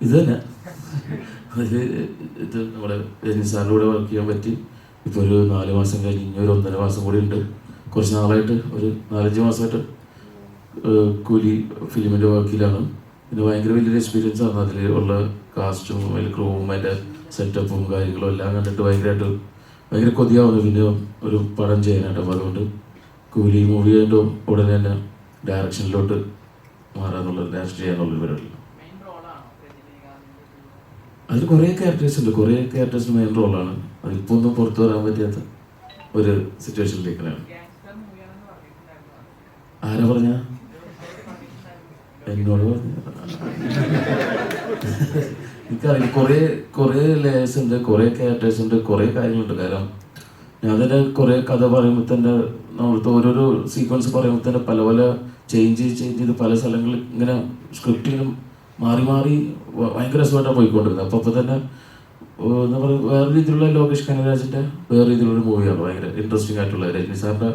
ഇത് തന്നെ അതിൽ ഇത് നമ്മുടെ സാറിൻ്റെ കൂടെ വർക്ക് ചെയ്യാൻ പറ്റി. ഇപ്പോൾ ഒരു 4 മാസം കഴിഞ്ഞ് ഇനി ഒരു 1.5 മാസം കൂടി ഉണ്ട്. കുറച്ച് നാളായിട്ട് ഒരു 4-5 മാസമായിട്ട് കൂലി ഫിലിമിൻ്റെ വർക്കിലാണ്. പിന്നെ ഭയങ്കര വലിയൊരു എക്സ്പീരിയൻസ് ആണ്. അതിൽ ഉള്ള കാസ്റ്റും അതിൽ ക്രൂവും അതിൻ്റെ സെറ്റപ്പും കാര്യങ്ങളും എല്ലാം കണ്ടിട്ട് ഭയങ്കര കൊതിയാവുന്നു പിന്നെ ഒരു പടം ചെയ്യാനായിട്ട്. അപ്പോൾ അതുകൊണ്ട് കൂലി മൂവി അതിൻ്റെ ഉടനെ തന്നെ ഡയറക്ഷനിലോട്ട് ഡയറക്റ്റ് ചെയ്യാനുള്ളൊരു പരിപാടി. അതിൽ കുറേ ക്യാരക്ടേഴ്സ് ഉണ്ട്. കുറേ ക്യാരക്ടേഴ്സിന് മെയിൻ റോളാണ്. അതിപ്പോൾ ഒന്നും പുറത്തു വരാൻ പറ്റാത്ത ഒരു സിറ്റുവേഷനിലേക്കാണ്. ആരാ പറഞ്ഞ? എന്നോട് പറഞ്ഞ എനിക്കറിയില്ല. കുറേ ലേയേഴ്സ് ഉണ്ട്, കുറേ ക്യാരക്ടേഴ്സ് ഉണ്ട്, കുറേ കാര്യങ്ങളുണ്ട്. കാരണം ഞാൻ തന്നെ കുറേ കഥ പറയുമ്പോൾ തന്നെ നമ്മളത്തെ ഓരോരോ സീക്വൻസ് പറയുമ്പോൾ തന്നെ പല ചേഞ്ച് ചെയ്ത് പല സ്ഥലങ്ങളിൽ ഇങ്ങനെ സ്ക്രിപ്റ്റിലും മാറി ഭയങ്കര രസമായിട്ടാണ് പോയിക്കൊണ്ടിരുന്നത്. അപ്പോൾ തന്നെ എന്താ പറയുക, വേറെ രീതിയിലുള്ള ലോകേഷ് കനകരാജിൻ്റെ വേറെ രീതിയിലുള്ള മൂവിയാണ്. ഭയങ്കര ഇൻട്രസ്റ്റിംഗ് ആയിട്ടുള്ള രജനി സാറിൻ്റെ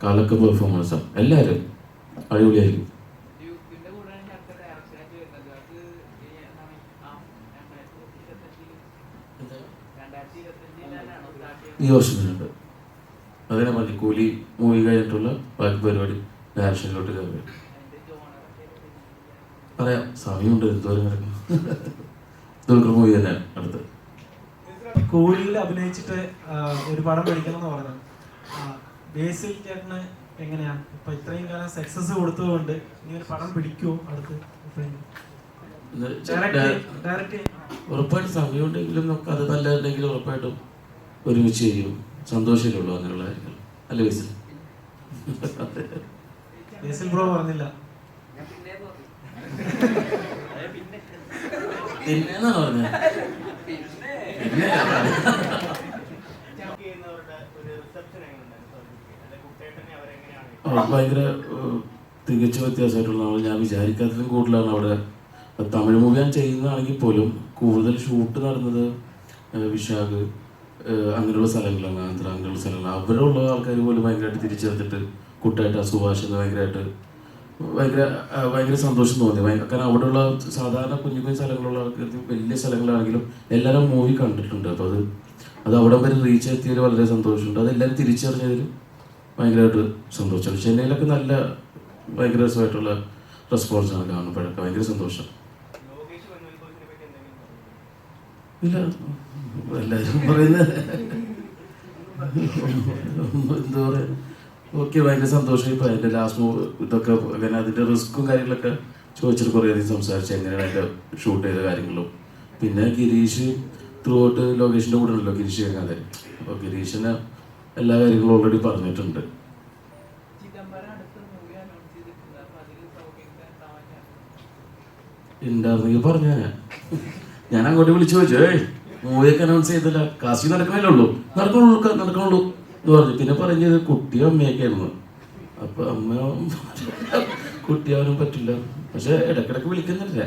കാലൊക്കെ പെർഫോമൻസാണ്. എല്ലാവരും അടിപൊളിയായിരിക്കും. ഈ വർഷത്തിനുണ്ട്. അതിനെ മതി കൂലി മൂവി കഴിഞ്ഞിട്ടുള്ള ബാക്കി പരിപാടി ഡയറക്ഷനിലോട്ട് കയറി പറയാം. സമയമുണ്ട് എന്തോരം കിടക്കും. ദുൽഖർ മൂവി തന്നെ അടുത്ത്. കൂലിയിൽ അഭിനയിച്ചിട്ട് ഒരു പടം പിടിക്കണം എന്ന് പറഞ്ഞു. ബേസിൽ ചേട്ടന് എങ്ങനെയാ ഇപ്പൊ ഇത്രയും കാലം സക്സസ് കൊടുത്തതുകൊണ്ട് ഇനി ഒരു പടം പിടിക്കുമോ അടുത്ത്? ഉറപ്പായിട്ടും സമയമുണ്ടെങ്കിലും നമുക്ക് അത് നല്ലതുണ്ടെങ്കിലും ഉറപ്പായിട്ടും ഒരുമിച്ച് ചെയ്യും. സന്തോഷമേ ഉള്ളൂ അങ്ങനെയുള്ള കാര്യങ്ങൾ. അല്ല ബേസിൽ ബ്രോ പറഞ്ഞില്ല പിന്നെന്നാ പറഞ്ഞ ഭയങ്കര തികച്ച വ്യത്യാസമായിട്ടുള്ള ആൾ. ഞാൻ വിചാരിക്കാത്തതിലും കൂടുതലാണ് അവിടെ. തമിഴ് മൂവി ഞാൻ ചെയ്യുന്നതാണെങ്കിൽ പോലും കൂടുതൽ ഷൂട്ട് നടന്നത് വിശാഖ് അങ്ങനെയുള്ള സ്ഥലങ്ങളാണ്, ആന്ധ്ര അങ്ങനെയുള്ള സ്ഥലങ്ങളാണ്. അവിടെയുള്ള ആൾക്കാർ പോലും ഭയങ്കരമായിട്ട് തിരിച്ചെടുത്തിട്ട് കുട്ടായിട്ട് സുഭാഷ് എന്ന് ഭയങ്കര സന്തോഷം തോന്നി. കാരണം അവിടെയുള്ള സാധാരണ കുഞ്ഞു സ്ഥലങ്ങളുള്ള ആൾക്കാർക്ക് വലിയ സ്ഥലങ്ങളാണെങ്കിലും എല്ലാവരും മൂവി കണ്ടിട്ടുണ്ട്. അപ്പോൾ അത് അവിടെ വരെ റീച്ച് എത്തിയതിൽ വളരെ സന്തോഷമുണ്ട്. അതെല്ലാവരും തിരിച്ചറിഞ്ഞതിൽ ഭയങ്കരമായിട്ട് സന്തോഷമാണ്. ചെന്നൈയിലൊക്കെ ഭയങ്കര രസമായിട്ടുള്ള റെസ്പോൺസാണ് കാണുമ്പോഴൊക്കെ. ഭയങ്കര സന്തോഷം. ഇല്ല, എല്ലാവരും പറയുന്നത് എന്താ പറയുക, ഓക്കെ ഭയങ്കര സന്തോഷം. ഇപ്പം അതിൻ്റെ ലാസ്റ്റ് മൂവ് ഇതൊക്കെ അങ്ങനെ അതിൻ്റെ റിസ്ക്കും കാര്യങ്ങളൊക്കെ ചോദിച്ചിട്ട് കുറേ അധികം സംസാരിച്ച് എങ്ങനെയാണ് അതിൻ്റെ ഷൂട്ട് ചെയ്ത കാര്യങ്ങളും. പിന്നെ ഗിരീഷ് ത്രൂ ഔട്ട് ലൊക്കേഷൻ്റെ കൂടെ ഉണ്ടല്ലോ, ഗിരീഷ് കേൾക്കാതെ. അപ്പോൾ ഗിരീഷിന് എല്ലാ കാര്യങ്ങളും ഓൾറെഡി പറഞ്ഞിട്ടുണ്ട്. ഉണ്ടായിരുന്നെങ്കിൽ പറഞ്ഞ ഞാൻ അങ്ങോട്ട് വിളിച്ചു ചോദിച്ചു, മൂവിയൊക്കെ അനൗൺസ് ചെയ്തില്ല, കാസ്റ്റിംഗ് നടക്കണല്ലോ നടക്കണുള്ളൂ എന്ന് പറഞ്ഞു. പിന്നെ പറഞ്ഞത് കുട്ടിയും അമ്മയൊക്കെ ആയിരുന്നു. അപ്പൊ അമ്മ കുട്ടിയാവാനും പറ്റില്ല, പക്ഷെ ഇടക്കിടക്ക് വിളിക്കുന്നില്ല.